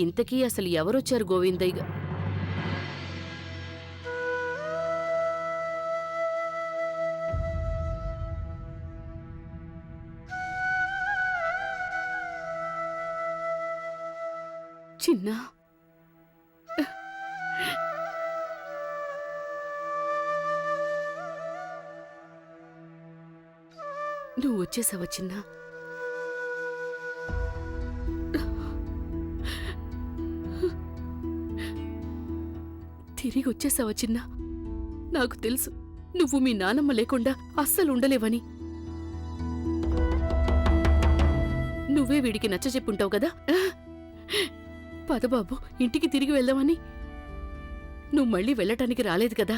ఇంతకీ అసలు ఎవరొచ్చారు గోవిందయ్య? చిన్నా, నువ్వు వచ్చేసావా చిన్నా? తిరిగి వచ్చేసావా చిన్నా? నాకు తెలుసు నువ్వు మీ నానమ్మ లేకుండా అస్సలు ఉండలేవని. నువ్వే వీడికి నచ్చచెప్పుంటావు కదా. పదబాబు, ఇంటికి తిరిగి వెళ్దామని. నువ్వు మళ్ళీ వెళ్ళటానికి రాలేదు కదా,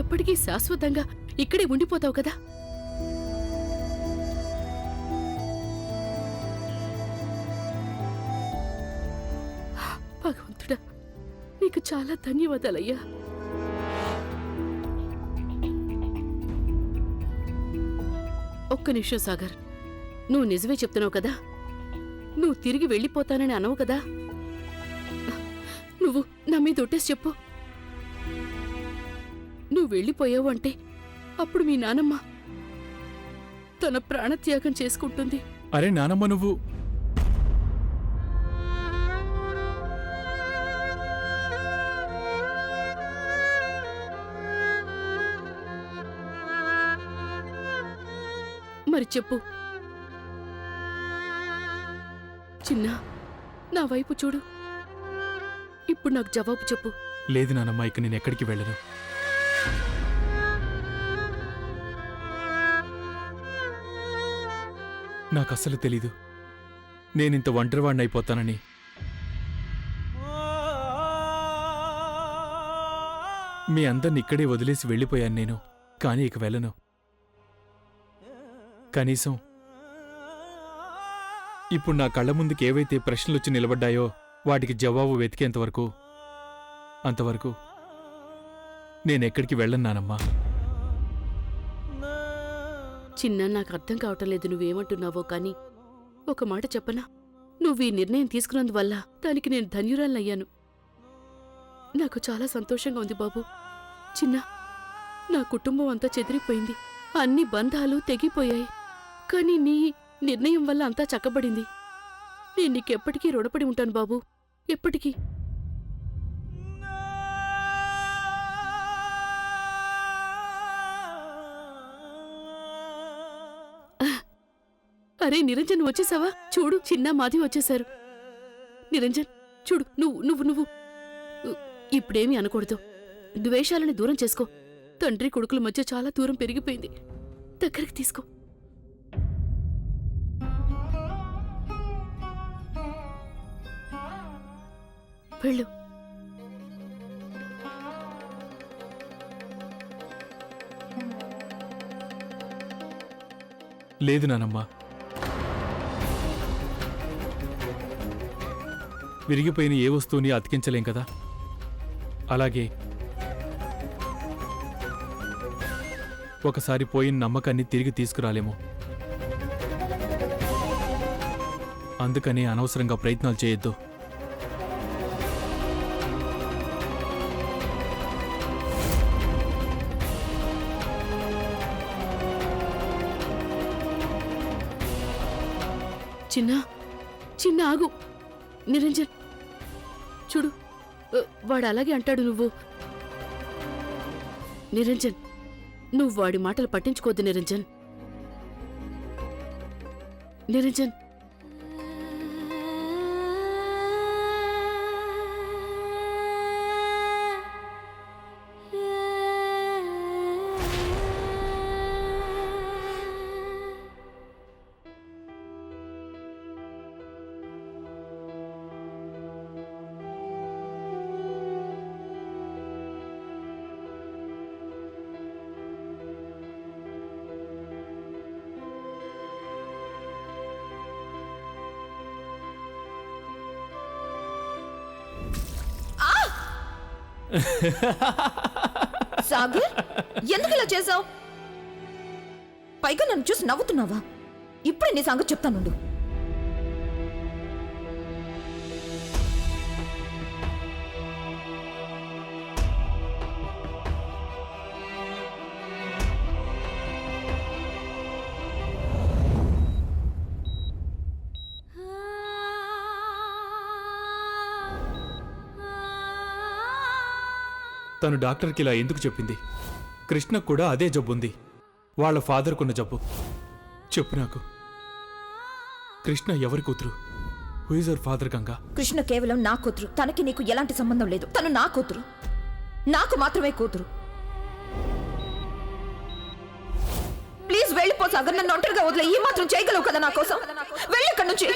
ఎప్పటికీ శాశ్వతంగా ఇక్కడే ఉండిపోతావు కదా. భగవంతుడా, నీకు చాలా ధన్యవాదాలయ్యా. ఒక్క నిమిషం సాగర్, నువ్వు నిజమే చెప్తున్నావు కదా? నువ్వు తిరిగి వెళ్ళిపోతానని అనవు కదా? నువ్వు నా మీద ఒట్టేసి చెప్పు. నువ్వు వెళ్ళిపోయావు అంటే అప్పుడు మీ నానమ్మ తన ప్రాణత్యాగం చేసుకుంటుంది. అరే నానమ్మ, నువ్వు మరి చెప్పు చిన్నా, నా వైపు చూడు. ఇప్పుడు నాకు జవాబు చెప్పు. లేదు నానమ్మ, ఇక నేను ఎక్కడికి వెళ్ళను. నాకస్సలు తెలీదు నేనింత ఒంటరివాడిని అయిపోతానని. మీ అందరిని ఇక్కడే వదిలేసి వెళ్ళిపోయాను నేను, కానీ ఇక వెళ్ళను. కనీసం ఇప్పుడు నా కళ్ళ ముందుకు ఏవైతే ప్రశ్నలొచ్చి నిలబడ్డాయో వాటికి జవాబు వెతికేంతవరకు, అంతవరకు నేనెక్కడికి వెళ్ళన్నానమ్మా. చిన్న, నాకు అర్థం కావటం లేదు నువ్వేమంటున్నావో, కానీ ఒక మాట చెప్పనా? నువ్వు ఈ నిర్ణయం తీసుకున్నందువల్ల దానికి నేను ధన్యురాలయ్యాను. నాకు చాలా సంతోషంగా ఉంది బాబు. చిన్న, నా కుటుంబం అంతా చెదిరిపోయింది, అన్ని బంధాలు తెగిపోయాయి. కానీ నీ నిర్ణయం వల్ల అంతా చక్కబడింది. నేను నీకెప్పటికీ రుణపడి ఉంటాను బాబు, ఎప్పటికీ. అరే నిరంజన్, వచ్చేసావా? చూడు, చిన్న మాధవి వచ్చేశారు. నిరంజన్ చూడు, నువ్వు నువ్వు నువ్వు ఇప్పుడేమీ అనకూడదు. ద్వేషాలని దూరం చేసుకో. తండ్రి కొడుకుల మధ్య చాలా దూరం పెరిగిపోయింది. దగ్గరికి తీసుకో. వెళ్ళు. లేదు నానమ్మా, విరిగిపోయిన ఏ వస్తువుని అతికించలేం కదా. అలాగే ఒకసారి పోయిన నమ్మకాన్ని తిరిగి తీసుకురాలేము. అందుకని అనవసరంగా ప్రయత్నాలు చేయొద్దు. చిన్న చిన్న ఆగు. నిరంజన్ చూడు, వాడు అలాగే అంటాడు. నిరంజన్, నువ్వు వాడి మాటలు పట్టించుకోవద్దు నిరంజన్. నిరంజన్, సాగర్, ఎందుకు ఇలా చేసావు? పైగా నన్ను చూసి నవ్వుతున్నావా? ఇప్పుడే నీ సంగతి చెప్తానుండు. తను డాక్టర్కి ఇలా ఎందుకు చెప్పింది? కృష్ణకు కూడా అదే జబ్బుంది, వాళ్ళ ఫాదర్కున్న జబ్బు. చెప్పు నాకు, కృష్ణ ఎవరి కూతురు? Who is our father Ganga? Krishna కేవలం నా కూతురు. తనకి నీకు ఎలాంటి సంబంధం లేదు. తను నా కూతురు, నాకు మాత్రమే కూతురు. ప్లీజ్ వెళ్ళిపో సాగర్. నన్ను ఒంటరిగా వదిలే. ఈ మాత్రం చేయగలవు కదా నా కోసం? వెళ్ళి ఇక్కడి నుంచి.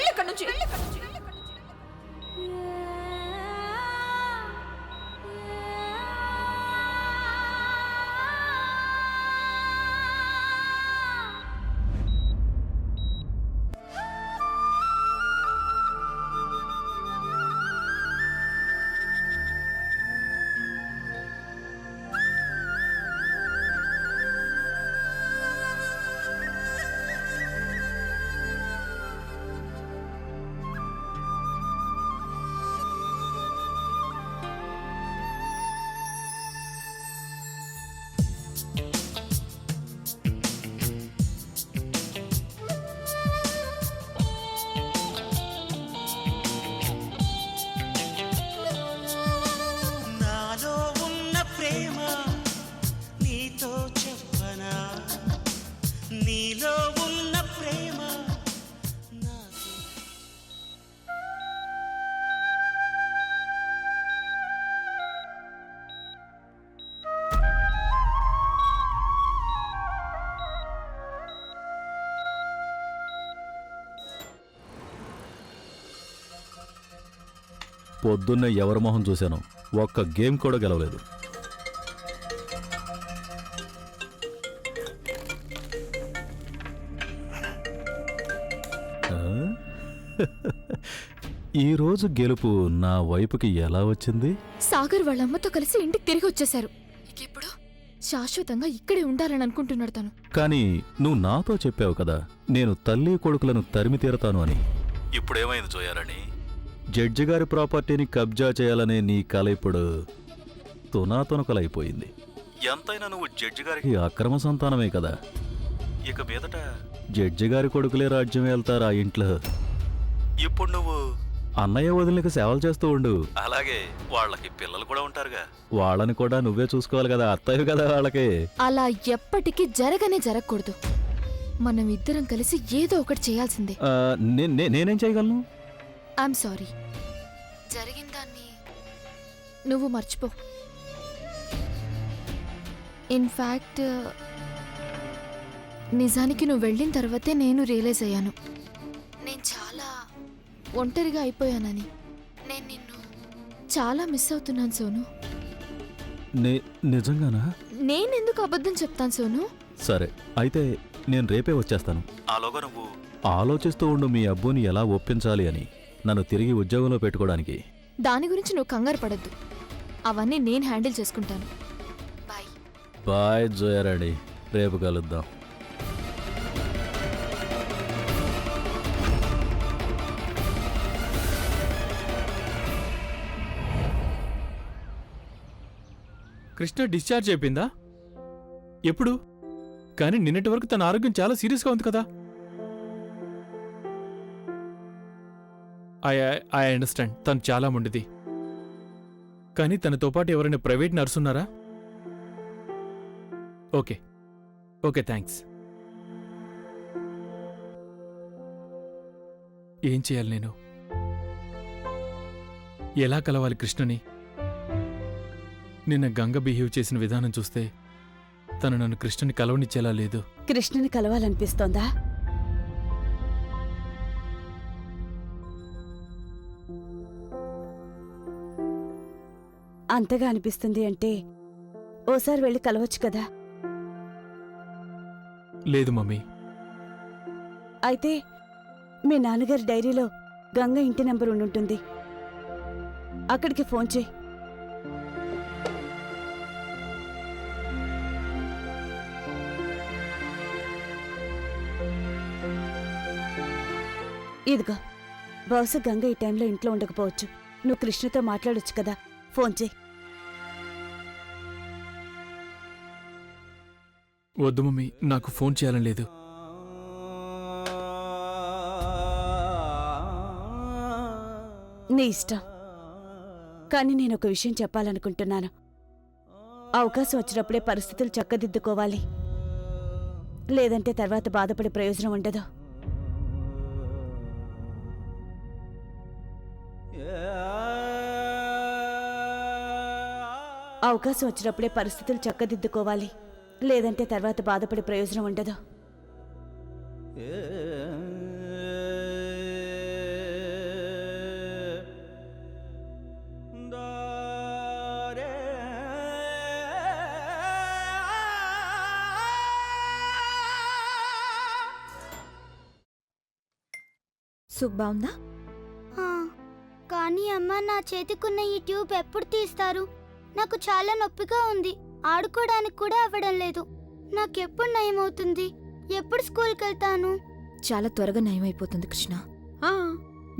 పొద్దున్నే ఎవరి మొహం చూశాను, ఒక్క గేమ్ కూడా గెలవలేదు. ఈరోజు గెలుపు నా వైపుకి ఎలా వచ్చింది? సాగర్ వాళ్ళ అమ్మతో కలిసి ఇంటికి తిరిగి వచ్చేశారు. ఇప్పుడు శాశ్వతంగా ఇక్కడే ఉండాలని అనుకుంటున్నాడు తను. కానీ నువ్వు నాతో చెప్పావు కదా, నేను తల్లి కొడుకులను తరిమి తీరతాను అని. ఇప్పుడేమైంది జోయారాణి? జడ్జి గారి ప్రాపర్టీని కబ్జా చేయాలనే నీ కల ఇప్పుడు తునాతునకలైపోయింది. ఎంతైనా నువ్వు జడ్జి గారికి అక్రమ సంతానమే కదా. ఇక మీదట జడ్జి గారి కొడుకులే రాజ్యం వెళ్తారు ఆ ఇంట్లో. ఇప్పుడు నువ్వు అన్నయ్య వదిలికి సేవలు చేస్తూ ఉండు. అలాగే వాళ్ళకి పిల్లలు కూడా ఉంటారుగా, వాళ్ళని కూడా నువ్వే చూసుకోవాలి కదా, అత్తయ్య కదా వాళ్ళకి. అలా ఎప్పటికీ జరగకూడదు. మనం ఇద్దరం కలిసి ఏదో ఒకటి చేయాల్సిందే. నేనేం చేయగలను? I'm sorry. జరిగిన దాన్ని నువ్వు మర్చిపో. ఇన్ఫ్యాక్ట్ నిజానికి నువ్వు వెళ్ళిన తర్వాతే నేను రియలైజ్ అయ్యాను, నేను చాలా ఒంటరిగా అయిపోయానని. నేను నిన్ను చాలా మిస్ అవుతున్నాను సోను. నిజంగానా? నేనెందుకు అబద్ధం చెప్తాను సోను? సరే, అయితే నేను రేపే వచ్చేస్తాను. ఆలోగా నువ్వు ఆలోచిస్తూ ఉండు మీ అబ్బుని ఎలా ఒప్పించాలి అని, నన్ను తిరిగి ఉద్యోగంలో పెట్టుకోవడానికి. దాని గురించి నువ్వు కంగారు పడద్దు, అవన్నీ నేను హ్యాండిల్ చేసుకుంటాను. బాయ్. బాయ్ జోయారాణి, రేపు కలుద్దాం. కృష్ణ డిశ్చార్జ్ అయిపోయిందా? ఎప్పుడు? కానీ నిన్నటి వరకు తన ఆరోగ్యం చాలా సీరియస్గా ఉంది కదా. ఐ అండర్స్టాండ్, తను చాలా మొండిది. కానీ తనతో పాటు ఎవరైనా ప్రైవేట్ నర్సు ఉన్నారా? Okay okay, thanks. ఏం చేయాలి నేను? ఎలా కలవాలి కృష్ణని? నిన్న గంగ బిహేవ్ చేసిన విధానం చూస్తే తను నన్ను కృష్ణని కలవనిచ్చేలా లేదు. కృష్ణని కలవాలనిపిస్తోందా? అంతగా అనిపిస్తుంది అంటే ఓసారి వెళ్ళి కలవచ్చు కదా. లేదు మమ్మీ. అయితే మీ నాన్నగారి డైరీలో గంగ ఇంటి నెంబర్ ఉండుంటుంది, అక్కడికి ఫోన్ చేయి. ఇదిగో, బహుశా గంగ ఈ టైంలో ఇంట్లో ఉండకపోవచ్చు. నువ్వు కృష్ణతో మాట్లాడొచ్చు కదా, ఫోన్ చేయి. వద్దు మమ్మీ, నాకు ఫోన్ చేయాలని లేదు. నీ ఇష్టం. కానీ నేను ఒక విషయం చెప్పాలనుకుంటున్నాను. అవకాశం వచ్చినప్పుడే పరిస్థితులు చక్కదిద్దుకోవాలి, లేదంటే తర్వాత బాధపడే ప్రయోజనం ఉండదు. అవకాశం వచ్చినప్పుడే పరిస్థితులు చక్కదిద్దుకోవాలి, లేదంటే తర్వాత బాధపడే ప్రయోజనం ఉండదు. సూప్ బాగుందా? కానీ అమ్మ, నా చేతికున్న ఈ ట్యూబ్ ఎప్పుడు తీస్తారు? నాకు చాలా నొప్పిగా ఉంది. ఆడుకోవడానికి కూడా అవ్వడం లేదు. నాకెప్పుడు నయమవుతుంది? ఎప్పుడు స్కూల్కి వెళ్తాను? చాలా త్వరగా నయమైపోతుంది కృష్ణ.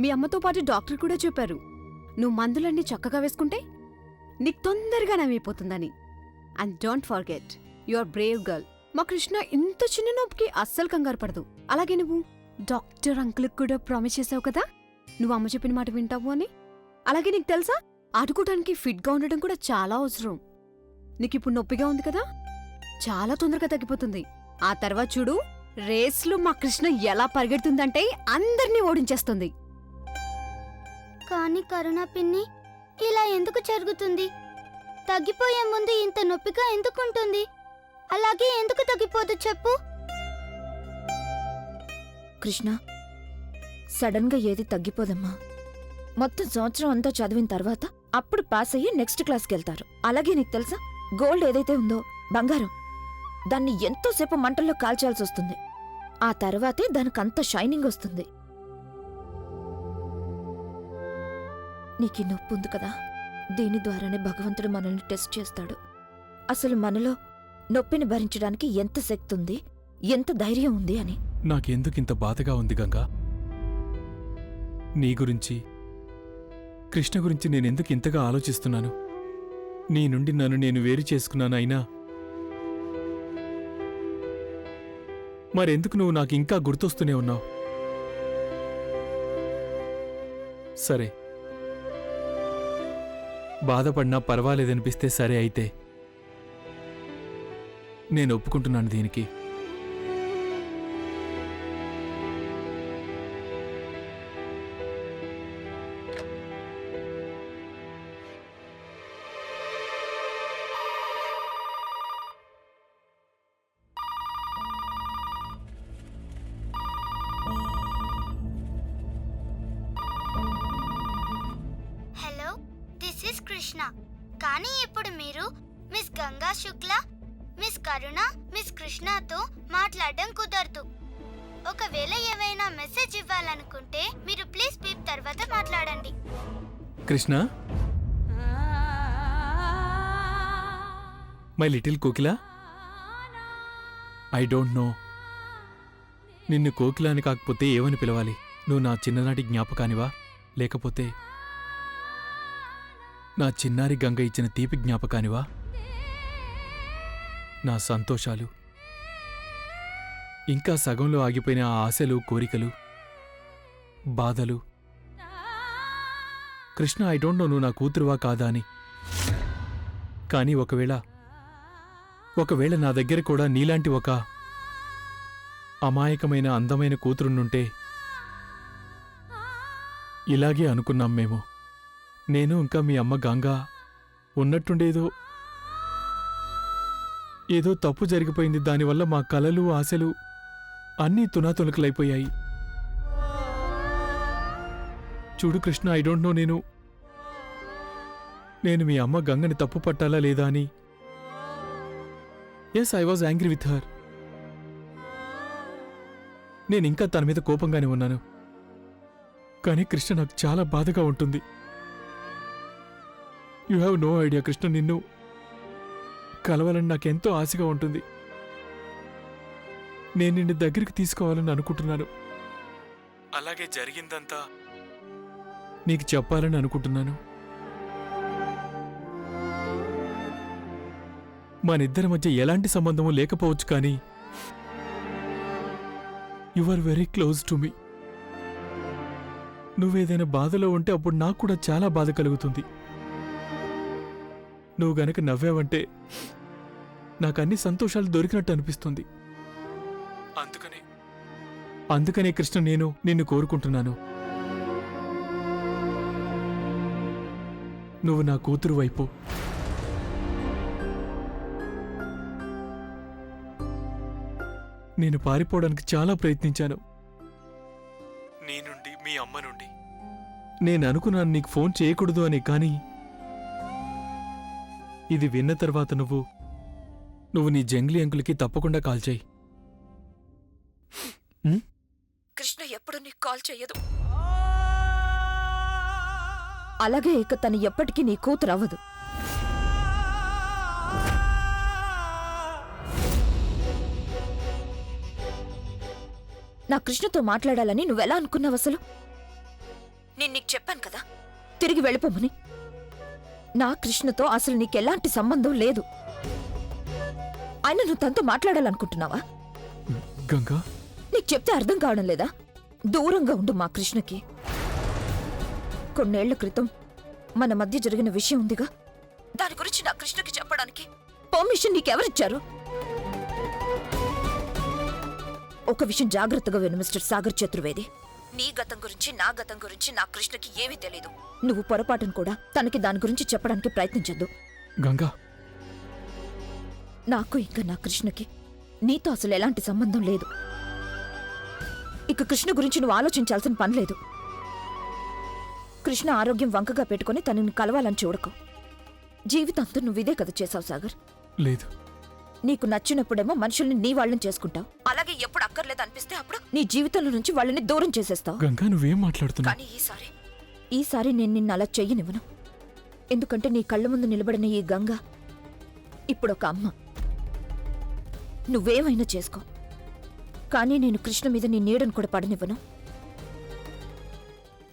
మీ అమ్మతో పాటు డాక్టర్ కూడా చెప్పారు, నువ్వు మందులన్నీ చక్కగా వేసుకుంటే నీకు తొందరగా నయమైపోతుందని. And don't forget, you are brave girl. మా కృష్ణ ఇంత చిన్న నొప్పికి అస్సలు కంగారు పడదు. అలాగే నువ్వు డాక్టర్ అంకుల్కి కూడా ప్రామిస్ చేసావు కదా నువ్వు అమ్మ చెప్పిన మాట వింటావు అని. అలాగే నీకు తెలుసా, ఆడుకోవడానికి ఫిట్గా ఉండడం కూడా చాలా అవసరం. నీకిప్పుడు నొప్పిగా ఉంది కదా, చాలా తొందరగా తగ్గిపోతుంది. ఆ తర్వాత చూడు, రేస్లో మా కృష్ణ ఎలా పరిగెడుతుందంటే అందర్నీ ఓడించేస్తుంది. కానీ కరుణ పిన్ని, ఇలా ఎందుకు జరుగుతుంది? తగ్గిపోయే ముందు ఇంత నొప్పిగా ఎందుకుంటుంది? అలాగే ఎందుకు తగ్గిపోదు చెప్పు? కృష్ణ, సడన్గా ఏది తగ్గిపోదమ్మా. మొత్తం సంవత్సరం అంతా చదివిన తర్వాత అప్పుడు పాస్ అయ్యి నెక్స్ట్ క్లాస్కి వెళ్తారు. అలాగే నీకు తెలుసా, గోల్డ్ ఏదైతే ఉందో, బంగారం, దాన్ని ఎంతోసేపు మంటల్లో కాల్చాల్సి వస్తుంది. ఆ తర్వాతే దానికంత షైనింగ్ వస్తుంది. నీకీ నొప్పి ఉంది కదా, దీని ద్వారానే భగవంతుడు మనల్ని టెస్ట్ చేస్తాడు. అసలు మనలో నొప్పిని భరించడానికి ఎంత శక్తి ఉంది, ఎంత ధైర్యం ఉంది అని. నాకెందుకింత బాధగా ఉంది గంగా? నీ గురించి, కృష్ణ గురించి నేనెందుకు ఇంతగా ఆలోచిస్తున్నాను? నీ నుండి నన్ను నేను వేరు చేసుకున్నాను. అయినా మరెందుకు నువ్వు నాకు ఇంకా గుర్తొస్తూనే ఉన్నావు? సరే, బాధపడినా పర్వాలేదనిపిస్తే సరే. అయితే నేను ఒప్పుకుంటున్నాను దీనికి. Hello, this is Krishna. కానీ ఇప్పుడు మీరు మిస్ గంగా శుక్ల, మిస్ కరుణ, మిస్ కృష్ణతో మాట్లాడడం కుదరదు. ఒకవేళ ఏవైనా మెసేజ్ ఇవ్వాలనుకుంటే మీరు ప్లీజ్ బీప్ తర్వాత మాట్లాడండి. కృష్ణ, మై లిటిల్ కోకిలా, ఐ డోంట్ నో నిన్ను కోకిలా అని కాకపోతే ఏమని పిలవాలి? నువ్వు నా చిన్ననాటి జ్ఞాపకానివా, లేకపోతే నా చిన్నారి గంగ ఇచ్చిన తీపి జ్ఞాపకానివా? నా సంతోషాలు, ఇంకా సగంలో ఆగిపోయిన ఆ ఆశలు, కోరికలు, బాధలు. కృష్ణ, ఐ డోంట్ నో నువ్వు నా కూతురువా కాదా అని. కానీ ఒకవేళ నా దగ్గర కూడా నీలాంటి ఒక అమాయకమైన అందమైన కూతురున్నుంటే, ఇలాగే అనుకున్నాం మేము. నేను ఇంకా మీ అమ్మ గంగా ఉన్నట్టుండేదో ఏదో తప్పు జరిగిపోయింది. దానివల్ల మా కలలు, ఆశలు అన్నీ తునాతునకలైపోయాయి. చూడు కృష్ణ, ఐ డోంట్ నో నేను మీ అమ్మ గంగని తప్పు పట్టాలా లేదా అని. Yes, I was angry with her. నేనింకా తన మీద కోపంగానే ఉన్నాను. కానీ కృష్ణ, నాకు చాలా బాధగా ఉంటుంది. You have no idea Krishna. నిన్ను కలవాలని నాకెంతో ఆశగా ఉంటుంది. నేను నిన్ను దగ్గరికి తీసుకోవాలని అనుకుంటున్నాను. అలాగే జరిగిందంతా నీకు చెప్పాలని అనుకుంటున్నాను. మనిద్దరి మధ్య ఎలాంటి సంబంధము లేకపోవచ్చు, కానీ you are very close to me. నువ్వేదైనా బాధలో ఉంటే అప్పుడు నాకు కూడా చాలా బాధ కలుగుతుంది. నువ్వు గనక నవ్వావంటే నాకు అన్ని సంతోషాలు దొరికినట్టు అనిపిస్తుంది. అందుకనే కృష్ణ నేను నిన్ను కోరుకుంటున్నాను. నువ్వు నా కూతురు వైపు. నేను పారిపోవడానికి చాలా ప్రయత్నించాను, నీ నుండి, మీ అమ్మ నుండి. నేను అనుకున్నాను నీకు ఫోన్ చేయకూడదు అని, కానీ ఇది విన్న తర్వాత నువ్వు నీ జంగ్లీ అంకుల్కి తప్పకుండా కాల్ చేయి. కృష్ణ ఎప్పుడు నీకు కాల్ చెయ్యదు. అలాగే ఇక తను ఎప్పటికీ నీ కూతురు అవ్వదు. నా కృష్ణతో మాట్లాడాలని నువ్వెలా అనుకున్నావు అసలు? నేను నీకు చెప్పాను కదా తిరిగి వెళ్ళిపోమని. నా కృష్ణతో అసలు నీకెలాంటి సంబంధం లేదు. అయినా నువ్వు తనతో మాట్లాడాలనుకుంటున్నావా? గంగా, నీకు చెప్తే అర్థం కావడం లేదా? దూరంగా ఉండు మా కృష్ణకి. కొన్నేళ్ల క్రితం మన మధ్య జరిగిన విషయం ఉందిగా, దాని గురించి నా కృష్ణకి చెప్పడానికి పర్మిషన్ నీకెవరిచ్చారు? ఒక విషయం జాగ్రత్తగా విను మిస్టర్ సాగర్ చతుర్వేది. నీ గతం గురించి, నా గతం గురించి నా కృష్ణకి ఏమీ తెలీదు. నువ్వు పొరపాటును కూడా తనకి దాని గురించి చెప్పడానికి ప్రయత్నించద్దు. గంగా, నాకు ఇంకా నా కృష్ణకి నీతో అసలు ఎలాంటి సంబంధం లేదు. ఇక కృష్ణ గురించి నువ్వు ఆలోచించాల్సిన పని లేదు. కృష్ణ ఆరోగ్యం వంకగా పెట్టుకుని తనని కలవాలని చూడకు. జీవితాంతం నువ్విదే కదా చేసావు సాగర్. లేదు, నీకు నచ్చినప్పుడేమో మనుషుల్ని నీ వాళ్ళని చేసుకుంటావు, అలాగే ఎప్పుడు అక్కర్లేదు అనిపిస్తే అప్పుడు నీ జీవితంలో నుంచి వాళ్ళని దూరం చేసేస్తావు. గంగా, నువ్వేం మాట్లాడుతున్నావు? కానీ ఈసారి నేను నిన్ను అలా చెయ్యనివ్వను. ఎందుకంటే నీ కళ్ళ ముందు నిలబడిన ఈ గంగ ఇప్పుడొక అమ్మ. నువ్వేమైనా చేసుకో, కానీ నేను కృష్ణ మీద నీ నీడను కూడా పడనివ్వను.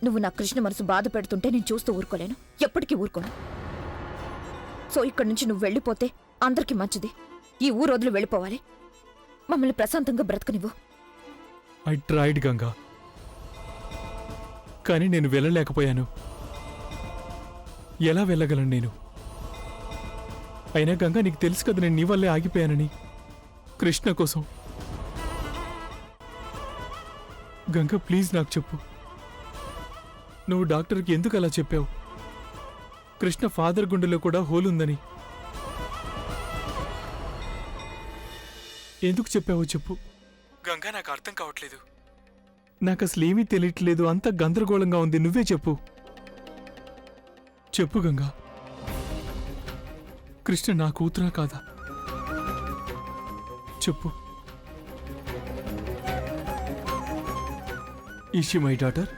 నువ్వు నా కృష్ణ మనసు బాధ పెడుతుంటే నేను చూస్తూ ఊరుకోలేను, ఎప్పటికీ ఊరుకోను. సో ఇక్కడి నుంచి నువ్వు వెళ్ళిపోతే అందరికీ మంచిది. ఈ ఊరు వదిలి వెళ్ళిపోవాలి. మమ్మల్ని ప్రశాంతంగా బ్రతకనివ్వు. ఐ ట్రైడ్ గంగా, కానీ నేను వెళ్ళలేకపోయాను. ఎలా వెళ్ళగలను నేను? అయినా గంగా, నీకు తెలుసు కదా నేను నీ వల్లే ఆగిపోయానని, కృష్ణ కోసం. గంగా, ప్లీజ్ నాకు చెప్పు, నువ్వు డాక్టర్కి ఎందుకు అలా చెప్పావు? కృష్ణ ఫాదర్ గుండెలో కూడా హోల్ ఉందని ఎందుకు చెప్పావో చెప్పు. గంగా, నాకు అర్థం కావట్లేదు. నాకు అసలు ఏమీ తెలియట్లేదు, అంత గందరగోళంగా ఉంది. నువ్వే చెప్పు. చెప్పు గంగా, కృష్ణ నా కూతురా కాదా? చెప్పు. Is she my daughter?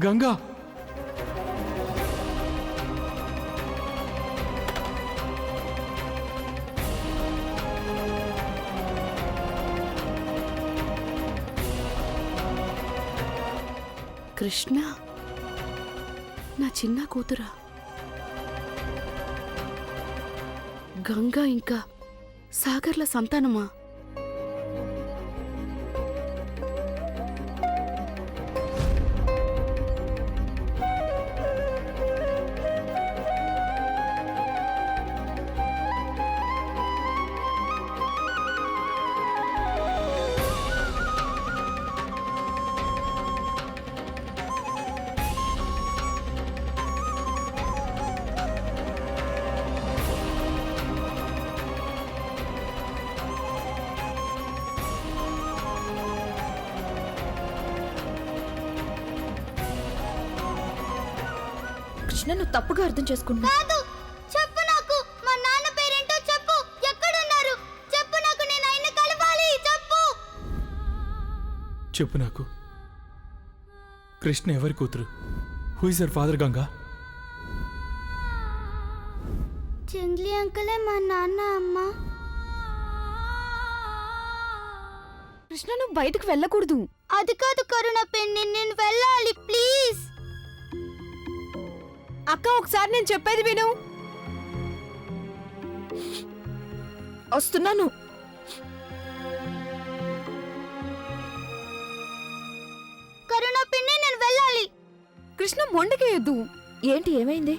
Ganga, Krishna నా చిన్న కూతురా? గంగా ఇంకా సాగర్ల సంతానమా? కృష్ణ, నువ్వు తప్పుగా అర్థం చేసుకుంటున్నా. కాదు, చెప్పు నాకు. మా నాన్న పేరేంటో చెప్పు. ఎక్కడున్నారు చెప్పు నాకు. నేను ఆయన కలవాలి. చెప్పు. చెప్పు నాకు. కృష్ణ ఎవరి కూతురు? Who is your father Ganga? జంగ్లీ అంకులే మా నాన్న. అమ్మ, కృష్ణ, నువ్వు బయటకు వెళ్ళకూడదు. అది కాదు కరుణ పిన్ని, నేను వెళ్ళాలి ప్లీజ్. అక్క, ఒకసారి నేను చెప్పేది విను. వస్తున్నాను. కరుణ కరుణ పిన్ని నేను వెళ్ళాలి. కృష్ణ మొండికేయద్దు. ఏంటి ఏమైంది?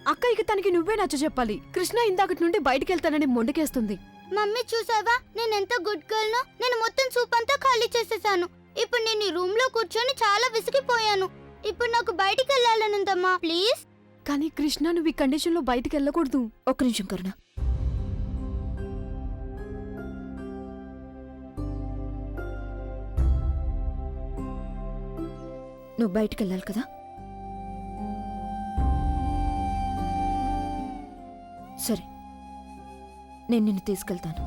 అక్కయ్యకి తనకి నువ్వే నచ్చ చెప్పాలి. కృష్ణ ఇందాకటి నుండి బయటికి వెళ్తానని మొండికేస్తుంది. మమ్మీ చూసావా నేను ఎంత గుడ్ గర్ల్ నో. నేను మొత్తం సూప్ అంతా ఖాళీ చేసేసాను. ఇప్పుడు నేను ఈ రూమ్ లో కూర్చొని చాలా విసిగిపోయాను. ఇప్పుడు నాకు బయటికి వెళ్ళాలనుందమ్మా, ప్లీజ్. కానీ కృష్ణ నువ్వు ఈ కండిషన్లో బయటికి వెళ్ళకూడదు. ఒక్క నిమిషం కరుణ. నువ్వు బయటికి వెళ్ళాలి కదా? సరే, నేను నిన్ను తీసుకెళ్తాను.